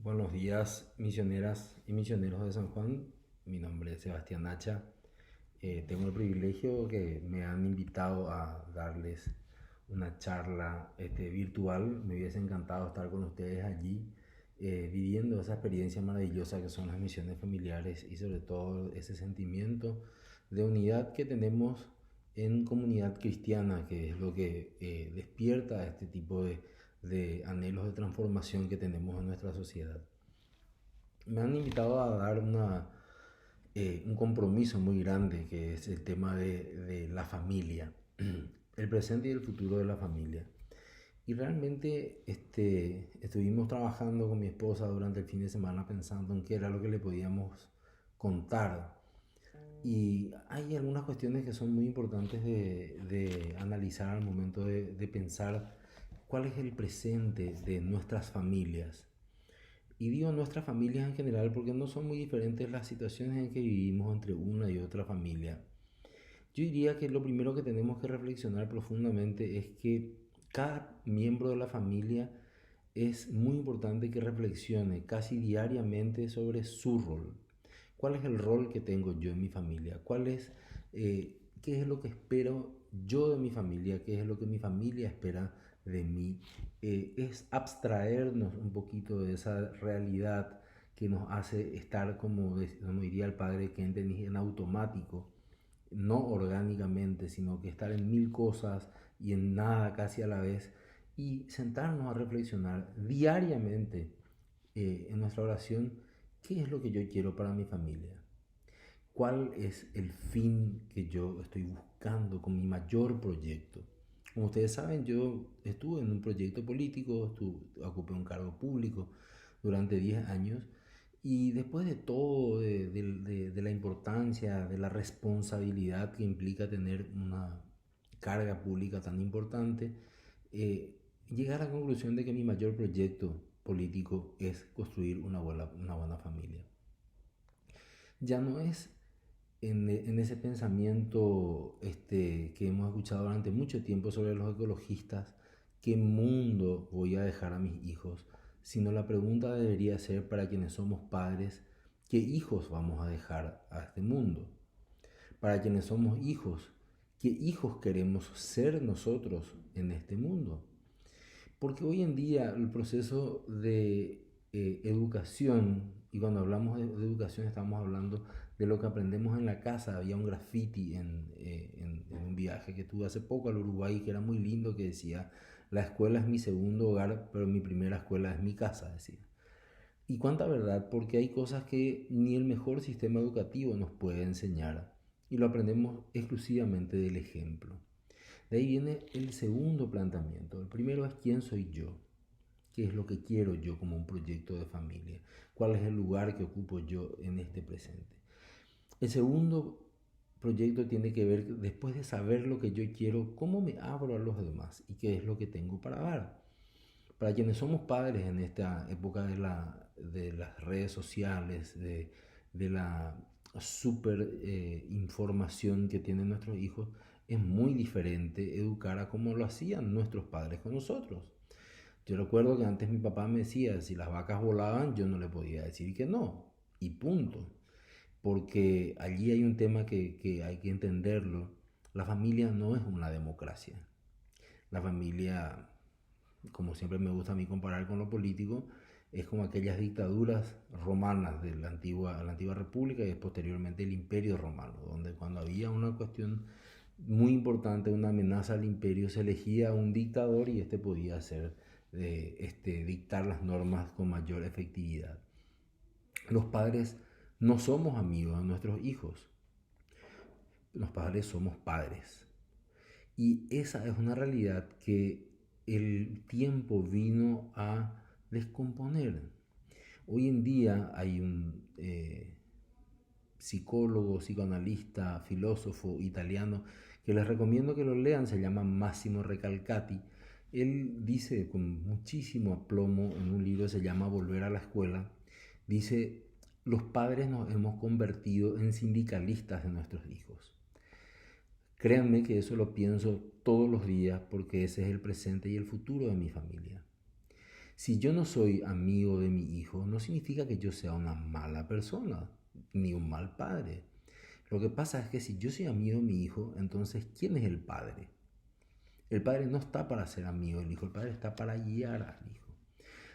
Buenos días, misioneras y misioneros de San Juan. Mi nombre es Sebastián Nacha. Tengo el privilegio que me han invitado a darles una charla virtual. Me hubiese encantado estar con ustedes allí, viviendo esa experiencia maravillosa que son las misiones familiares y sobre todo ese sentimiento de unidad que tenemos en comunidad cristiana, que es lo que despierta este tipo de anhelos de transformación que tenemos en nuestra sociedad. Me han invitado a dar un compromiso muy grande, que es el tema de la familia, el presente y el futuro de la familia. Y realmente estuvimos trabajando con mi esposa durante el fin de semana pensando en qué era lo que le podíamos contar. Y hay algunas cuestiones que son muy importantes de analizar al momento de pensar cuál es el presente de nuestras familias. Y digo nuestras familias en general porque no son muy diferentes las situaciones en que vivimos entre una y otra familia. Yo diría que lo primero que tenemos que reflexionar profundamente es que cada miembro de la familia es muy importante que reflexione casi diariamente sobre su rol. ¿Cuál es el rol que tengo yo en mi familia? ¿Qué es lo que espero yo de mi familia? ¿Qué es lo que mi familia espera de mí? Es abstraernos un poquito de esa realidad que nos hace estar, como diría el padre Kentenich, en automático, no orgánicamente, sino que estar en mil cosas y en nada casi a la vez, y sentarnos a reflexionar diariamente en nuestra oración, ¿qué es lo que yo quiero para mi familia? ¿Cuál es el fin que yo estoy buscando con mi mayor proyecto? Como ustedes saben, yo estuve en un proyecto político, ocupé un cargo público durante 10 años y después de todo, de la importancia, de la responsabilidad que implica tener una carga pública tan importante, llegué a la conclusión de que mi mayor proyecto político es construir una buena familia. Ya no es en ese pensamiento que hemos escuchado durante mucho tiempo sobre los ecologistas, ¿qué mundo voy a dejar a mis hijos? Sino la pregunta debería ser para quienes somos padres, ¿qué hijos vamos a dejar a este mundo? Para quienes somos hijos, ¿qué hijos queremos ser nosotros en este mundo? Porque hoy en día el proceso de educación, y cuando hablamos de educación estamos hablando de lo que aprendemos en la casa. Había un graffiti en un viaje que tuve hace poco al Uruguay que era muy lindo, que decía: la escuela es mi segundo hogar, pero mi primera escuela es mi casa, decía. Y cuánta verdad, porque hay cosas que ni el mejor sistema educativo nos puede enseñar y lo aprendemos exclusivamente del ejemplo. De ahí viene el segundo planteamiento. El primero es: ¿quién soy yo? ¿Qué es lo que quiero yo como un proyecto de familia? ¿Cuál es el lugar que ocupo yo en este presente? El segundo proyecto tiene que ver, después de saber lo que yo quiero, cómo me abro a los demás y qué es lo que tengo para dar. Para quienes somos padres en esta época de las redes sociales, de la super información que tienen nuestros hijos, es muy diferente educar a como lo hacían nuestros padres con nosotros. Yo recuerdo que antes mi papá me decía, si las vacas volaban, yo no le podía decir que no, y punto. Porque allí hay un tema que hay que entenderlo. La familia no es una democracia. La familia, como siempre me gusta a mí comparar con lo político, es como aquellas dictaduras romanas de la antigua república y posteriormente el imperio romano, donde cuando había una cuestión muy importante, una amenaza al imperio, se elegía un dictador y este podía dictar las normas con mayor efectividad. Los padres no somos amigos de nuestros hijos, los padres somos padres. Y esa es una realidad que el tiempo vino a descomponer. Hoy en día hay un psicólogo, psicoanalista, filósofo italiano que les recomiendo que lo lean, se llama Massimo Recalcati. Él dice con muchísimo aplomo en un libro que se llama Volver a la escuela, dice: los padres nos hemos convertido en sindicalistas de nuestros hijos. Créanme que eso lo pienso todos los días porque ese es el presente y el futuro de mi familia. Si yo no soy amigo de mi hijo, no significa que yo sea una mala persona, ni un mal padre. Lo que pasa es que si yo soy amigo de mi hijo, entonces ¿quién es el padre? El padre no está para ser amigo del hijo, el padre está para guiar al hijo.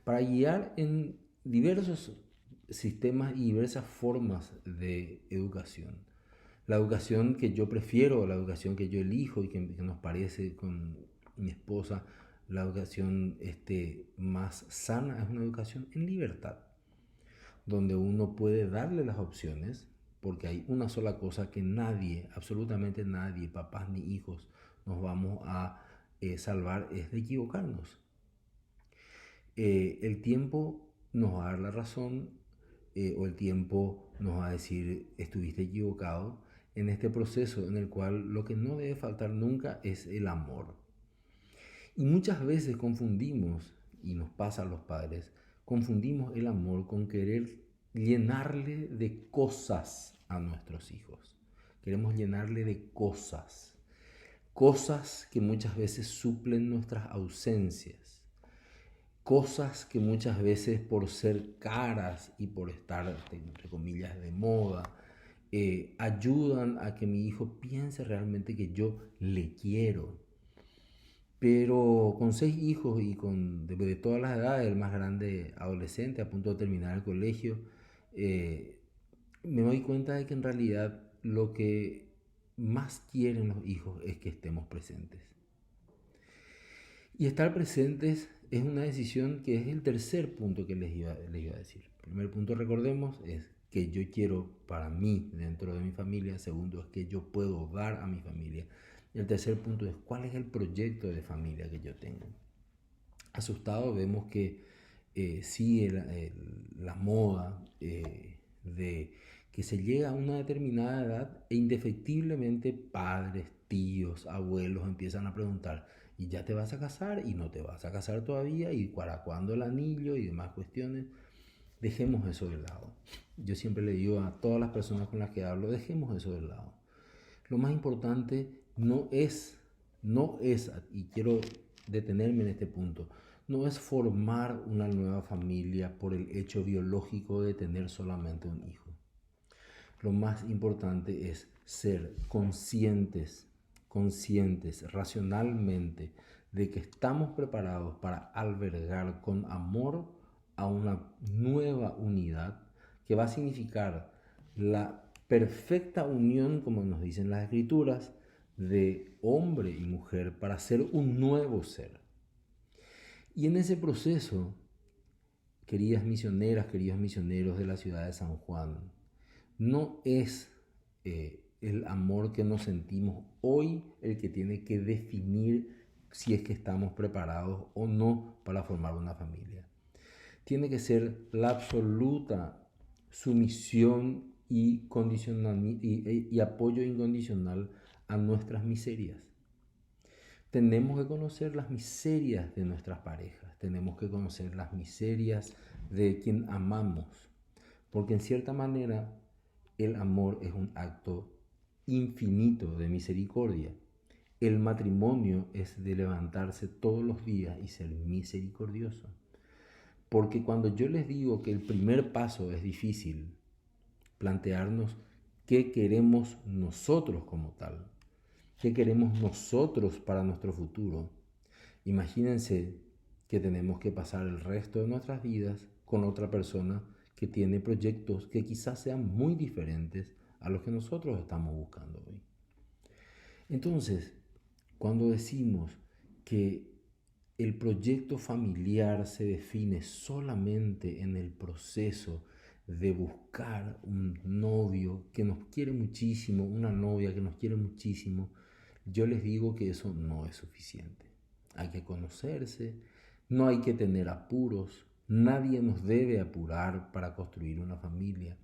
Para guiar en diversos sistemas y diversas formas de educación. La educación que yo prefiero, la educación que yo elijo y que nos parece con mi esposa, la educación más sana es una educación en libertad, donde uno puede darle las opciones, porque hay una sola cosa que nadie, absolutamente nadie, papás ni hijos, nos vamos a salvar, es de equivocarnos. El tiempo nos va a dar la razón, o el tiempo nos va a decir estuviste equivocado en este proceso en el cual lo que no debe faltar nunca es el amor. Y muchas veces confundimos, y nos pasa a los padres, confundimos el amor con querer llenarle de cosas a nuestros hijos. Queremos llenarle de cosas, cosas que muchas veces suplen nuestras ausencias, cosas que muchas veces por ser caras y por estar, entre comillas, de moda, ayudan a que mi hijo piense realmente que yo le quiero. Pero con 6 hijos y de todas las edades, el más grande adolescente a punto de terminar el colegio, me doy cuenta de que en realidad lo que más quieren los hijos es que estemos presentes. Y estar presentes es una decisión que es el tercer punto que les iba a decir. El primer punto, recordemos, es que yo quiero para mí dentro de mi familia. Segundo, es que yo puedo dar a mi familia. Y el tercer punto es cuál es el proyecto de familia que yo tengo. Asustado vemos que sí, la moda de que se llega a una determinada edad e indefectiblemente padres, tíos, abuelos empiezan a preguntar, ¿y ya te vas a casar? ¿Y no te vas a casar todavía? ¿Y para cuándo el anillo? Y demás cuestiones. Dejemos eso de lado. Yo siempre le digo a todas las personas con las que hablo, dejemos eso de lado. Lo más importante no es, y quiero detenerme en este punto, no es formar una nueva familia por el hecho biológico de tener solamente un hijo. Lo más importante es ser conscientes racionalmente de que estamos preparados para albergar con amor a una nueva unidad que va a significar la perfecta unión, como nos dicen las escrituras, de hombre y mujer para ser un nuevo ser. Y en ese proceso, queridas misioneras, queridos misioneros de la ciudad de San Juan, no es el amor que nos sentimos hoy el que tiene que definir si es que estamos preparados o no para formar una familia. Tiene que ser la absoluta sumisión y apoyo incondicional a nuestras miserias. Tenemos que conocer las miserias de nuestras parejas, tenemos que conocer las miserias de quien amamos, porque en cierta manera el amor es un acto infinito de misericordia. El matrimonio es de levantarse todos los días y ser misericordioso. Porque cuando yo les digo que el primer paso es difícil, plantearnos qué queremos nosotros como tal, qué queremos nosotros para nuestro futuro. Imagínense que tenemos que pasar el resto de nuestras vidas con otra persona que tiene proyectos que quizás sean muy diferentes a los que nosotros estamos buscando hoy. Entonces, cuando decimos que el proyecto familiar se define solamente en el proceso de buscar un novio que nos quiere muchísimo, una novia que nos quiere muchísimo, yo les digo que eso no es suficiente. Hay que conocerse, no hay que tener apuros, nadie nos debe apurar para construir una familia,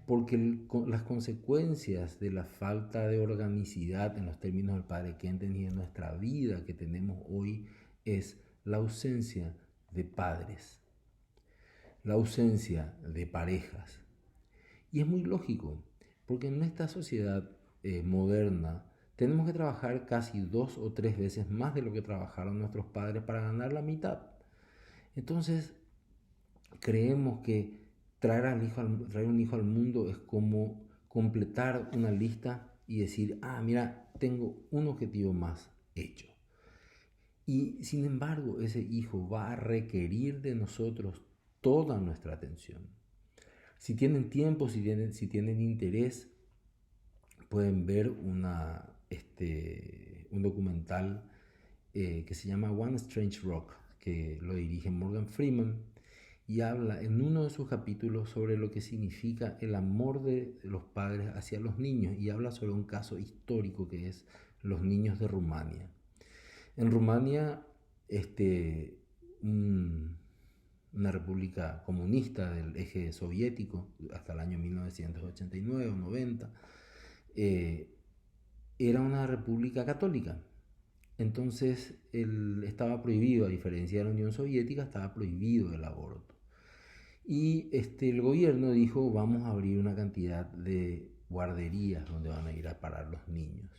porque las consecuencias de la falta de organicidad en los términos del Padre Kenten y en nuestra vida que tenemos hoy es la ausencia de padres, la ausencia de parejas. Y es muy lógico, porque en esta sociedad moderna tenemos que trabajar casi 2 o 3 veces más de lo que trabajaron nuestros padres para ganar la mitad. Entonces, creemos que traer un hijo al mundo es como completar una lista y decir, mira, tengo un objetivo más hecho. Y sin embargo, ese hijo va a requerir de nosotros toda nuestra atención. Si tienen tiempo, si tienen interés, pueden ver un documental que se llama One Strange Rock, que lo dirige Morgan Freeman, y habla en uno de sus capítulos sobre lo que significa el amor de los padres hacia los niños, y habla sobre un caso histórico que es los niños de Rumania. En Rumania, una república comunista del eje soviético hasta el año 1989 o 90, era una república católica. Entonces estaba prohibido, a diferencia de la Unión Soviética, estaba prohibido el aborto. Y el gobierno dijo, vamos a abrir una cantidad de guarderías donde van a ir a parar los niños.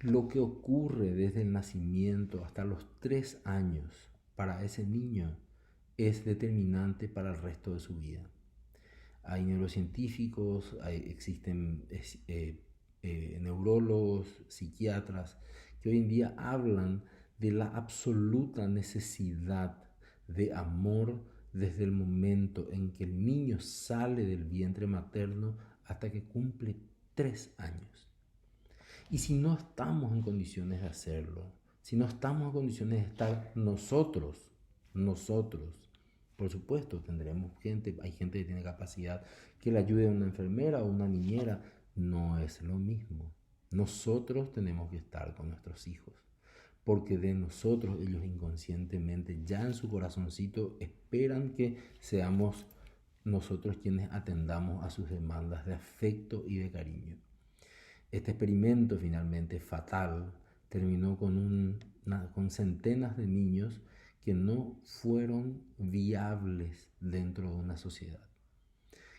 Lo que ocurre desde el nacimiento hasta los 3 años para ese niño es determinante para el resto de su vida. Hay neurocientíficos, existen neurólogos, psiquiatras, que hoy en día hablan de la absoluta necesidad de amor desde el momento en que el niño sale del vientre materno hasta que cumple 3 años. Y si no estamos en condiciones de hacerlo, si no estamos en condiciones de estar nosotros, por supuesto tendremos hay gente que tiene capacidad que le ayude a una enfermera o una niñera, no es lo mismo. Nosotros tenemos que estar con nuestros hijos, porque de nosotros ellos inconscientemente ya en su corazoncito esperan que seamos nosotros quienes atendamos a sus demandas de afecto y de cariño. Este experimento finalmente fatal terminó con centenas de niños que no fueron viables dentro de una sociedad,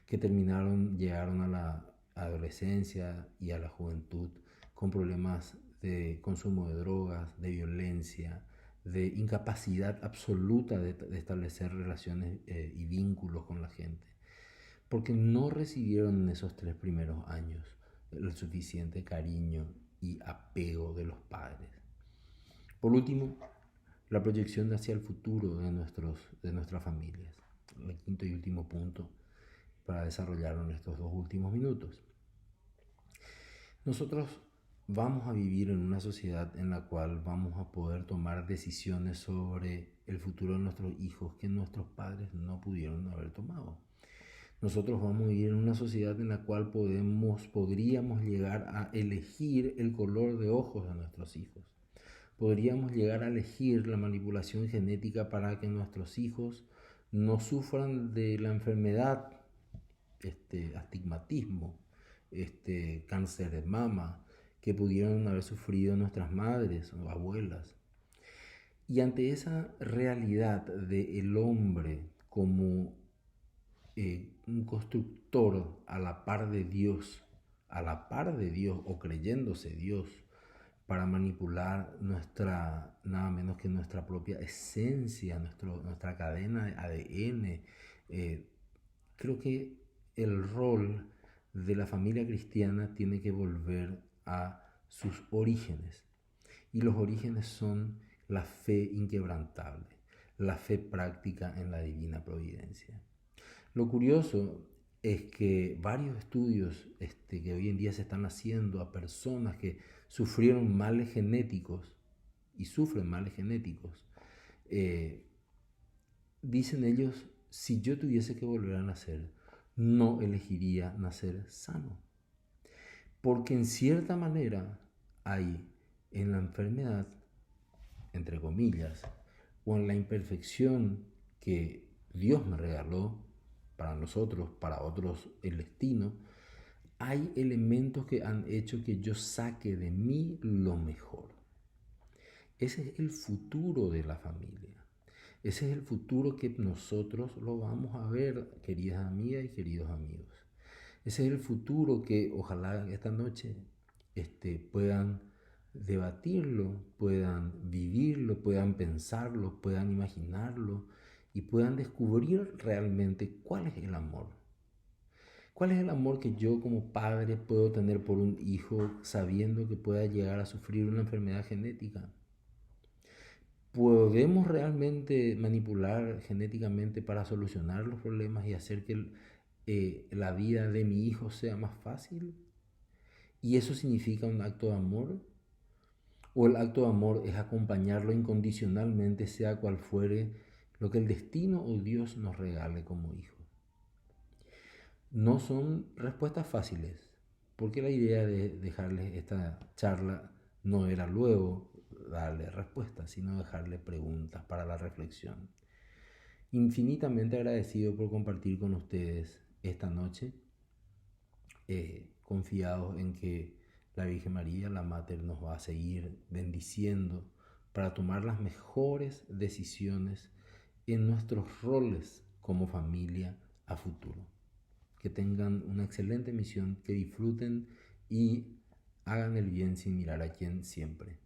que llegaron a la adolescencia y a la juventud con problemas de consumo de drogas, de violencia, de incapacidad absoluta de establecer relaciones y vínculos con la gente, porque no recibieron en esos 3 primeros años el suficiente cariño y apego de los padres. Por último, la proyección hacia el futuro de nuestras familias. El quinto y último punto para desarrollarlo en estos 2 últimos minutos. Nosotros vamos a vivir en una sociedad en la cual vamos a poder tomar decisiones sobre el futuro de nuestros hijos que nuestros padres no pudieron haber tomado. Nosotros vamos a vivir en una sociedad en la cual podríamos llegar a elegir el color de ojos de nuestros hijos. Podríamos llegar a elegir la manipulación genética para que nuestros hijos no sufran de la enfermedad, astigmatismo, cáncer de mama, que pudieron haber sufrido nuestras madres o abuelas. Y ante esa realidad del hombre como un constructor a la par de Dios o creyéndose Dios para manipular nada menos que nuestra propia esencia, nuestra cadena de ADN. Creo que el rol de la familia cristiana tiene que volver a sus orígenes. Y los orígenes son la fe inquebrantable, la fe práctica en la divina providencia. Lo curioso es que varios estudios que hoy en día se están haciendo a personas que sufrieron males genéticos y sufren males genéticos, dicen ellos, si yo tuviese que volver a nacer, no elegiría nacer sano. Porque en cierta manera hay en la enfermedad, entre comillas, o en la imperfección que Dios me regaló, para nosotros, para otros el destino, hay elementos que han hecho que yo saque de mí lo mejor. Ese es el futuro de la familia. Ese es el futuro que nosotros lo vamos a ver, queridas amigas y queridos amigos. Ese es el futuro que ojalá esta noche puedan debatirlo, puedan vivirlo, puedan pensarlo, puedan imaginarlo y puedan descubrir realmente cuál es el amor. ¿Cuál es el amor que yo como padre puedo tener por un hijo sabiendo que pueda llegar a sufrir una enfermedad genética? ¿Podemos realmente manipular genéticamente para solucionar los problemas y hacer que la vida de mi hijo sea más fácil? ¿Y eso significa un acto de amor? ¿O el acto de amor es acompañarlo incondicionalmente, sea cual fuere lo que el destino o Dios nos regale como hijo? No son respuestas fáciles, porque la idea de dejarles esta charla no era luego darle respuestas, sino dejarle preguntas para la reflexión. Infinitamente agradecido por compartir con ustedes esta noche, confiados en que la Virgen María, la Mater, nos va a seguir bendiciendo para tomar las mejores decisiones en nuestros roles como familia a futuro. Que tengan una excelente misión, que disfruten y hagan el bien sin mirar a quién siempre.